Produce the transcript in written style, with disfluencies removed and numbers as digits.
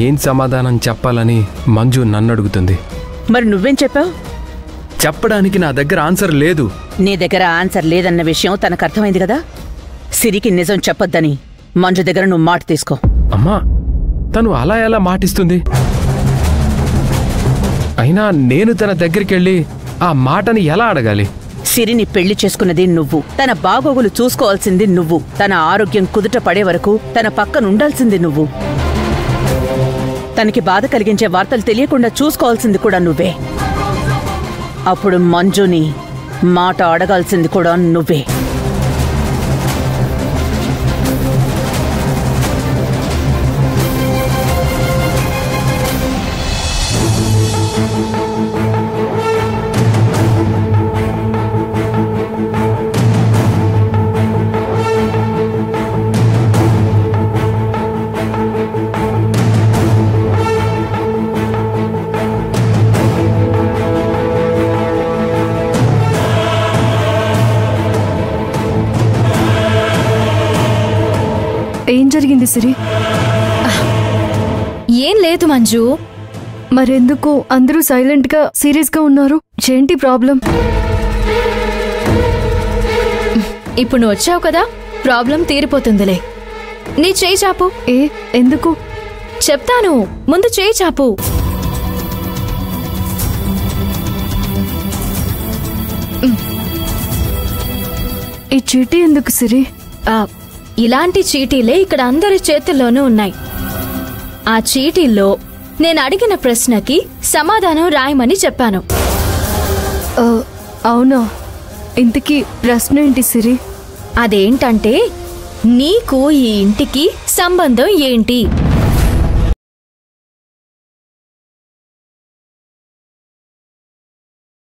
ఏం సమాధానం చెప్పాలని మంజు నన్ను అడుగుతుంది. మరి నువ్వేం చెప్పావు? చెప్పడానికి నా దగ్గర ఆన్సర్ లేదు. నీ దగ్గర ఆన్సర్ లేదన్న విషయం తనకు అర్థమైంది కదా. సిరికి నిజం చెప్పొద్దని మంజు దగ్గర నువ్వు మాట తీసుకో. అమ్మా, తను అలా ఎలా మాటిస్తుంది? అయినా నేను తన దగ్గరికెళ్ళి ఆ మాటని ఎలా అడగాలి? సిరిని పెళ్లి చేసుకున్నది నువ్వు. తన బాగోగులు చూసుకోవాల్సింది నువ్వు. తన ఆరోగ్యం కుదుట పడే వరకు తన పక్కనుండాల్సింది నువ్వు. తనకి బాధ కలిగించే వార్తలు తెలియకుండా చూసుకోవాల్సింది కూడా నువ్వే. అప్పుడు మంజుని మాట అడగాల్సింది కూడా నువ్వే. ఏం జరిగింది సిరి? ఏం లేదు మంజు. మరెందుకు అందరూ సైలెంట్ గా సీరియస్ గా ఉన్నారు? ఏంటి ప్రాబ్లం? ఇప్పుడు నువ్వు వచ్చావు కదా, ప్రాబ్లం తీరిపోతుందిలే. నీ చేయి చాపు. ఎందుకు? చెప్తాను, ముందు చేయి చాపు. ఈ చీటీ ఎందుకు సిరి? ఇలాంటి చీటీలే ఇక్కడ అందరి చేతుల్లోనూ ఉన్నాయి. ఆ చీటీల్లో నేను అడిగిన ప్రశ్నకి సమాధానం రాయమని చెప్పాను. అవునా? ఇంతకీ ప్రశ్న ఏంటి సిరి? అదేంటంటే, నీకు ఈ ఇంటికి సంబంధం ఏంటి?